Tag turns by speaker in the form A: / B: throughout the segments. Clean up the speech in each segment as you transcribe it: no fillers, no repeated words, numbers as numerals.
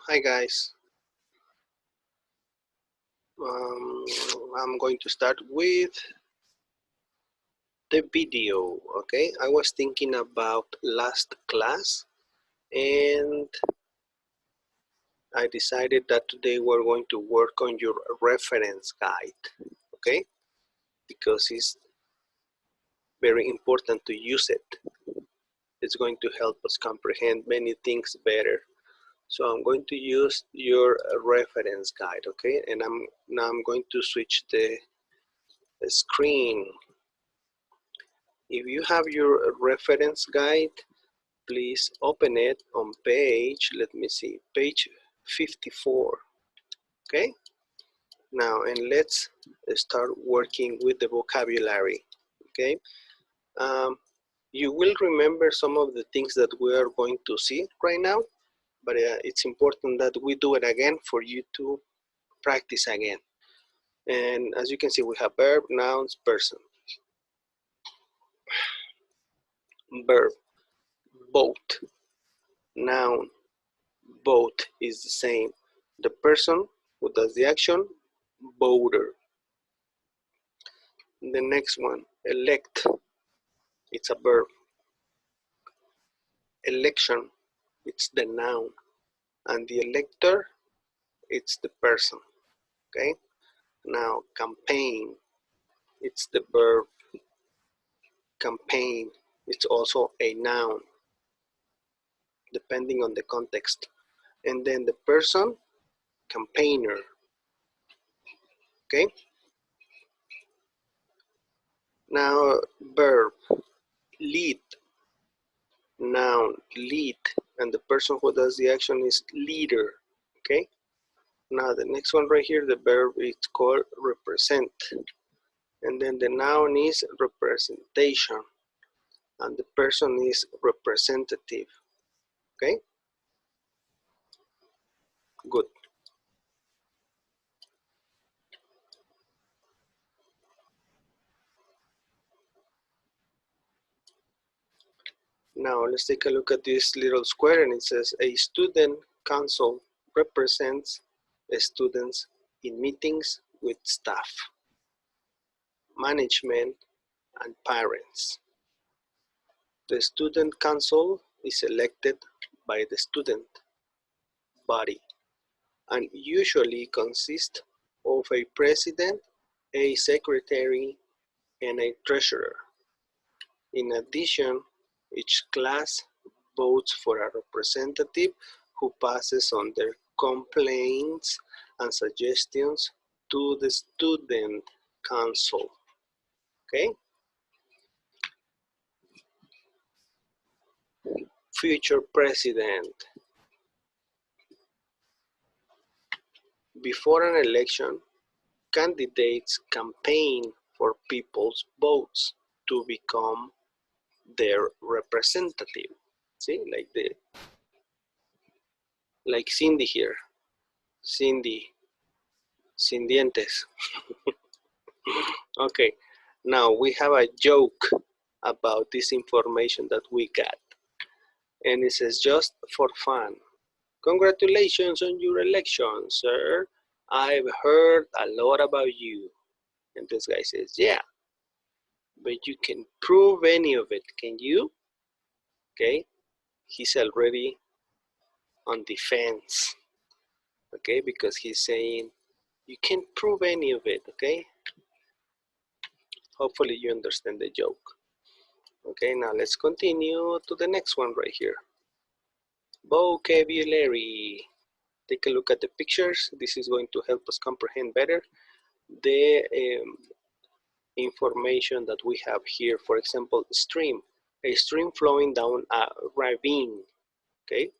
A: Hi guys. I'm going to start with the video. Okay, I was thinking about last class and I decided that today we're going to work on your reference guide. Okay, because it's very important to use it. It's going to help us comprehend many things better. So I'm going to use your reference guide. Okay, and I'm going to switch the screen. If you have your reference guide, please open it on page, let me see, page 54. Okay, now and let's start working with the vocabulary. Okay, you will remember some of the things that we are going to see right now, but it's important that we do it again for you to practice again. And as you can see, we have verb, nouns, person. Verb, boat. Noun, boat is the same. The person who does the action, voter. The next one, elect, it's a verb. Election, it's the noun. And the elector, it's the person. Okay? Now, campaign, it's the verb. Campaign, it's also a noun, depending on the context. And then the person, campaigner. Okay? Now, verb, lead, noun, lead, and the person who does the action is leader. Okay, now the next one right here, the verb is called represent, and then the noun is representation, and the person is representative. Okay, good. Now let's take a look at this little square, and it says a student council represents students in meetings with staff, management, and parents. The student council is elected by the student body and usually consists of a president, a secretary, and a treasurer. In addition, each class votes for a representative who passes on their complaints and suggestions to the student council. Okay? Future president. Before an election, candidates campaign for people's votes to become their representative. See, like Cindy here. Cindy, sin dientes. Okay, now we have a joke about this information that we got. And it says, just for fun. Congratulations on your election, sir. I've heard a lot about you. And this guy says, yeah, but you can prove any of it, can you? Okay, he's already on defense. Okay, because he's saying, you can't prove any of it, okay? Hopefully you understand the joke. Okay, now let's continue to the next one right here. Vocabulary. Take a look at the pictures. This is going to help us comprehend better the information that we have here. For example, stream. A stream flowing down a ravine. Okay,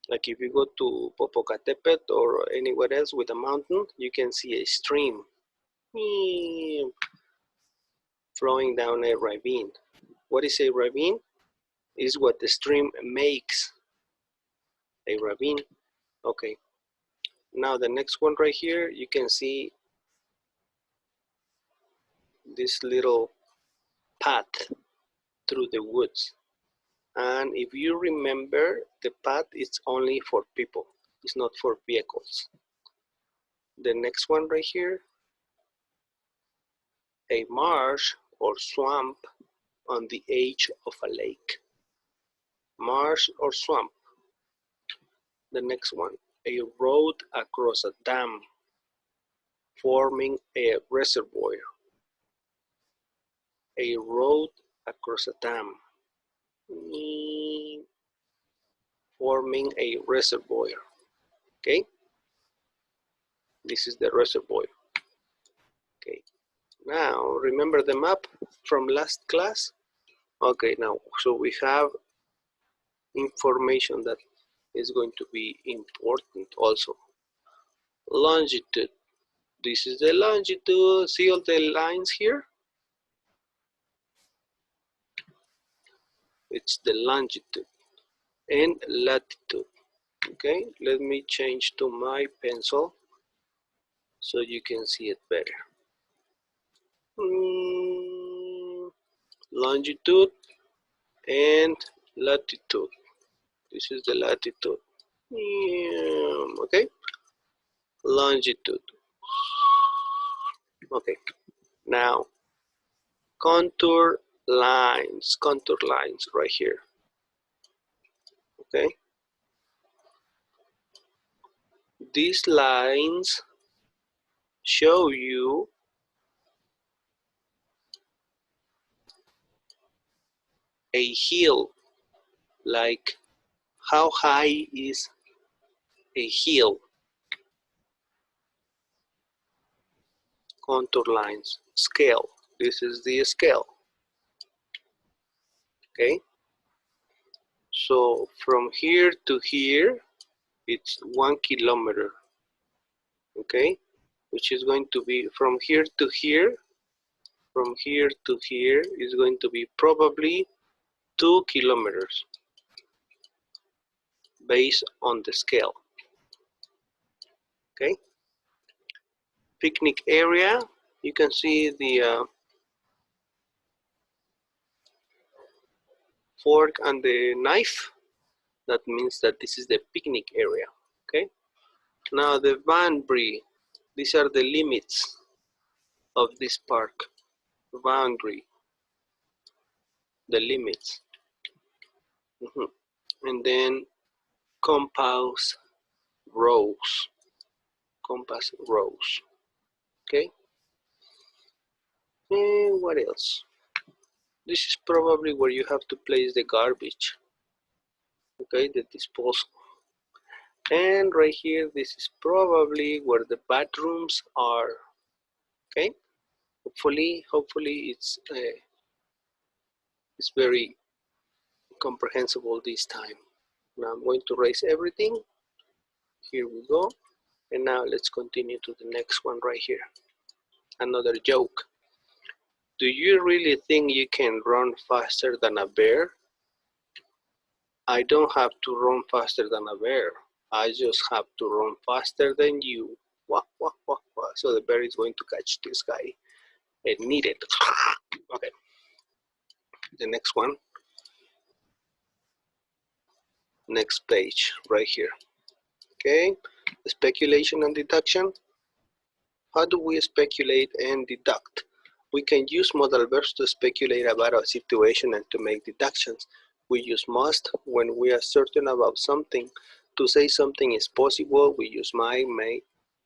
A: like if you go to Popocatépetl or anywhere else with a mountain, you can see a stream flowing down a ravine. What is a ravine? Is what the stream makes. A ravine. Okay. Now the next one right here, you can see this little path through the woods. And if you remember, the path is only for people. It's not for vehicles. The next one right here, a marsh or swamp on the edge of a lake. Marsh or swamp. The next one, a road across a dam forming a reservoir. A road across a dam forming a reservoir. Okay, this is the reservoir. Okay, now remember the map from last class? Okay, now so we have information that is going to be important also. Longitude. This is the longitude. See all the lines here? It's the longitude and latitude. Okay, let me change to my pencil so you can see it better. Longitude and latitude. This is the latitude. Okay, longitude. Okay, now contour lines right here. Okay, these lines show you a hill, like how high is a hill. Contour lines, scale. This is the scale. Okay, so from here to here, it's 1 kilometer. Okay, which is going to be from here to here. From here to here is going to be probably 2 kilometers based on the scale. Okay, picnic area, you can see the fork and the knife. That means that this is the picnic area. Okay, now the boundary, these are the limits of this park. Boundary, the limits. And then compass rows. Compass rows. Okay, and what else? This is probably where you have to place the garbage. Okay, the disposal. And right here, this is probably where the bathrooms are. Okay, hopefully it's very comprehensible this time. Now I'm going to erase everything. Here we go. And now let's continue to the next one right here. Another joke. Do you really think you can run faster than a bear? I don't have to run faster than a bear. I just have to run faster than you. Wah, wah, wah, wah. So the bear is going to catch this guy and eat it. Okay. The next one. Next page right here. Okay. Speculation and deduction. How do we speculate and deduct? We can use modal verbs to speculate about a situation and to make deductions. We use must when we are certain about something. To say something is possible, we use might,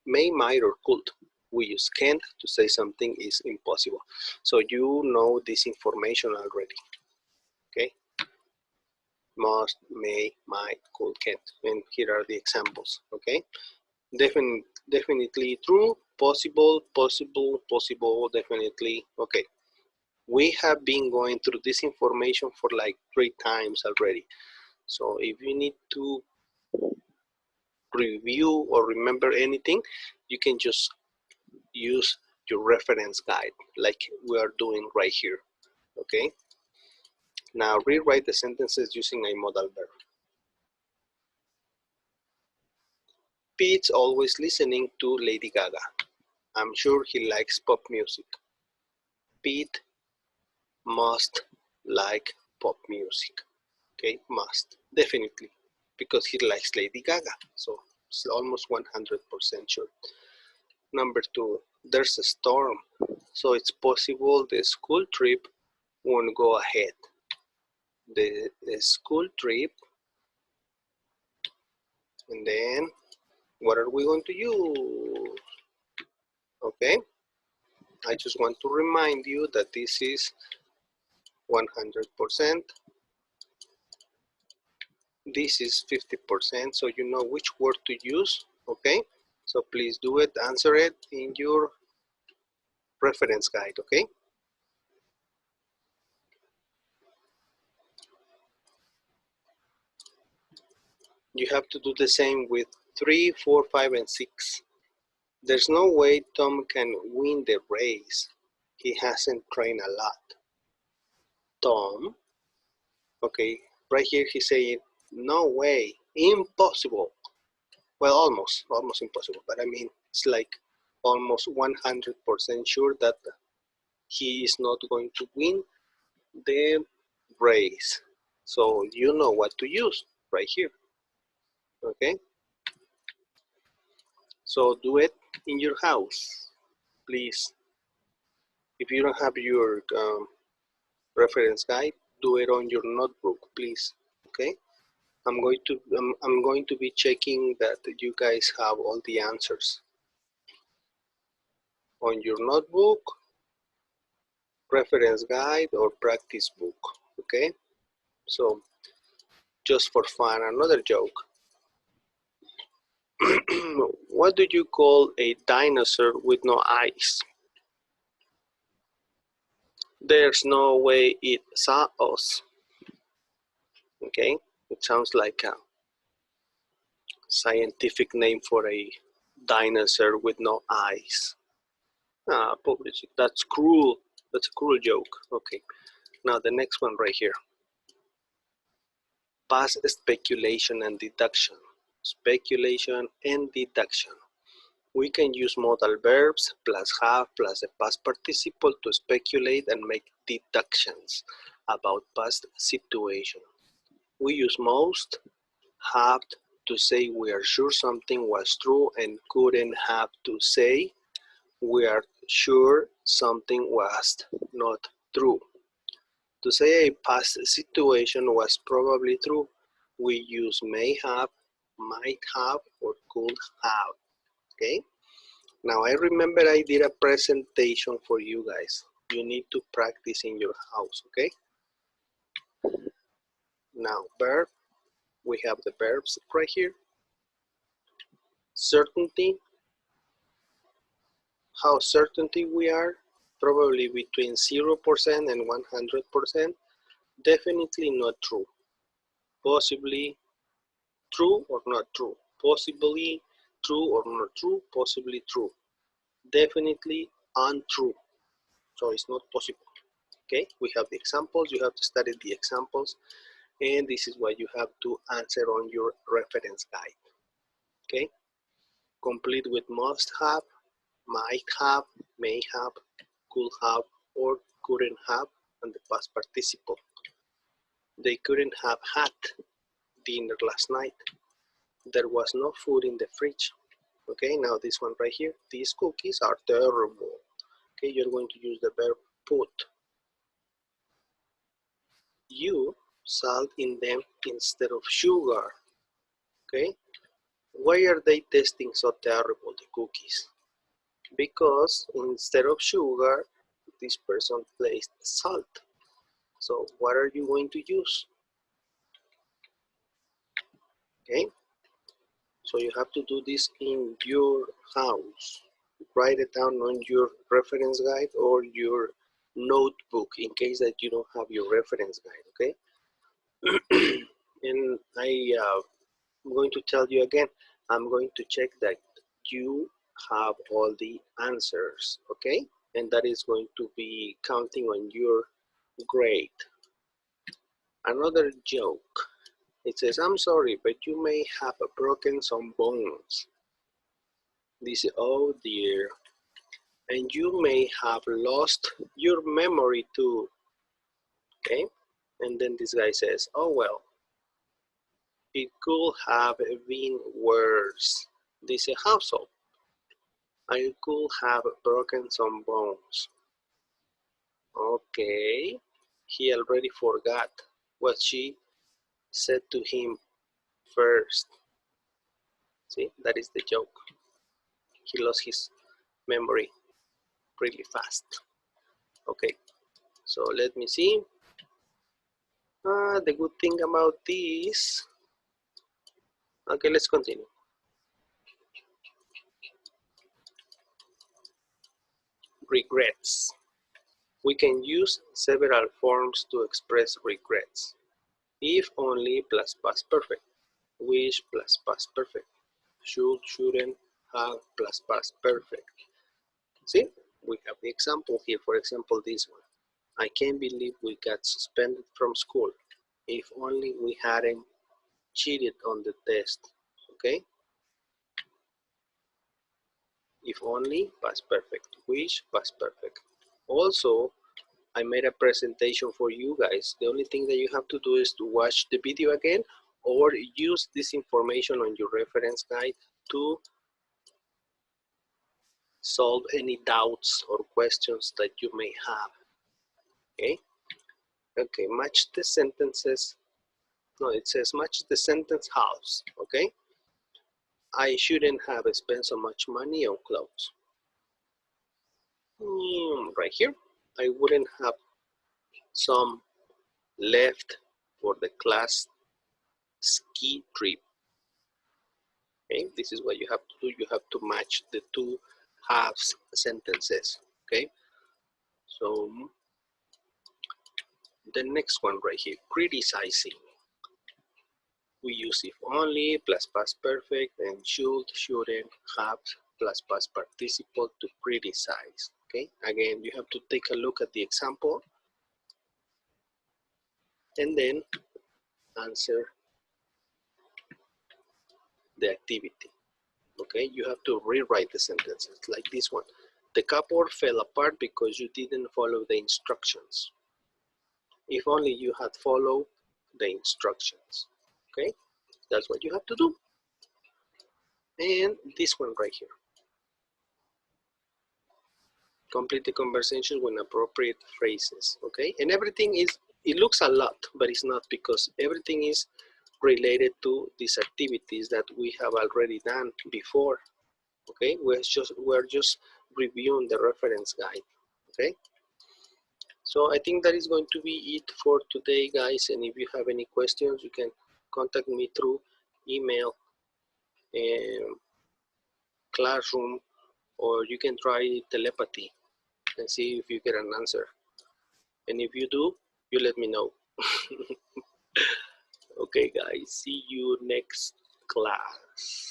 A: might, or could. We use can't to say something is impossible. So you know this information already. Okay? Must, may, might, could, can't. And here are the examples. Okay? Definitely true, possible, definitely. Okay, we have been going through this information for like 3 times already. So if you need to review or remember anything, you can just use your reference guide like we are doing right here. Okay, now rewrite the sentences using a modal verb. Pete's always listening to Lady Gaga. I'm sure he likes pop music. Pete must like pop music. Okay, must, definitely, because he likes Lady Gaga. So It's almost 100% sure. Number 2, there's a storm, so it's possible the school trip won't go ahead. The school trip, and then what are we going to use? Okay, I just want to remind you that this is 100%. This is 50%, so you know which word to use. Okay, so please do it, answer it in your reference guide. Okay, you have to do the same with 3, 4, 5, and 6. There's no way Tom can win the race. He hasn't trained a lot. Tom, okay, right here he's saying, no way, impossible. Well, almost impossible, but I mean, it's like almost 100% sure that he is not going to win the race. So you know what to use right here, okay? So do it in your house, please. If you don't have your reference guide, do it on your notebook, please, okay? I'm going to be checking that you guys have all the answers on your notebook, reference guide, or practice book, okay? So just for fun, another joke. What do you call a dinosaur with no eyes? There's no way it saw us. Okay, it sounds like a scientific name for a dinosaur with no eyes. Ah, publicity. That's cruel. That's a cruel joke. Okay, now the next one right here. Past speculation and deduction. Speculation and deduction. We can use modal verbs plus have plus the past participle to speculate and make deductions about past situation. We use most, have to say we are sure something was true, and couldn't have to say we are sure something was not true. To say a past situation was probably true, we use may have, might have, or could have, okay? Now I remember I did a presentation for you guys. You need to practice in your house, okay? Now verb, we have the verbs right here. Certainty, how certainty we are, probably between 0% and 100%, definitely not true, possibly true or not true, possibly true or not true, possibly true, definitely untrue, so it's not possible. Okay, we have the examples, you have to study the examples, and this is what you have to answer on your reference guide. Okay, complete with must have, might have, may have, could have, or couldn't have, and the past participle. They couldn't have had dinner last night. There was no food in the fridge. Okay, now this one right here, these cookies are terrible. Okay, you're going to use the verb put. You salt in them instead of sugar. Okay, why are they tasting so terrible, the cookies? Because instead of sugar, this person placed salt. So what are you going to use? Okay, so you have to do this in your house. Write it down on your reference guide or your notebook in case that you don't have your reference guide, okay? And I'm going to tell you again, I'm going to check that you have all the answers, okay? And that is going to be counting on your grade. Another joke. It says, I'm sorry, but you may have broken some bones. This is, oh dear. And you may have lost your memory too. Okay? And then this guy says, oh well. It could have been worse. Dice, how so? I could have broken some bones. Okay. He already forgot what she said to him first. See, that is the joke. He lost his memory really fast. Okay, so let me see. The good thing about this. Okay, let's continue. Regrets. We can use several forms to express regrets. If only plus past perfect. Wish plus past perfect. Should, shouldn't, have plus past perfect. See, we have the example here. For example, this one. I can't believe we got suspended from school. If only we hadn't cheated on the test. Okay? If only, past perfect. Wish, past perfect. Also, I made a presentation for you guys. The only thing that you have to do is to watch the video again or use this information on your reference guide to solve any doubts or questions that you may have. Okay? Okay, match the sentences. No, it says match the sentence halves. Okay? I shouldn't have spent so much money on clothes. Right here, I wouldn't have some left for the class ski trip. Okay, this is what you have to do. You have to match the two halves sentences. Okay, so the next one right here, criticizing. We use if only plus past perfect and should, shouldn't, have plus past participle to criticize. Okay, again, you have to take a look at the example and then answer the activity. Okay, you have to rewrite the sentences like this one. The cupboard fell apart because you didn't follow the instructions. If only you had followed the instructions. Okay, that's what you have to do. And this one right here. Complete the conversation with appropriate phrases. Okay, and everything is, it looks a lot, but it's not, because everything is related to these activities that we have already done before. Okay, we're just reviewing the reference guide. Okay, so I think that is going to be it for today, guys, and if you have any questions, you can contact me through email, classroom, or you can try telepathy and see if you get an answer, and if you do, you let me know. Okay, guys, see you next class.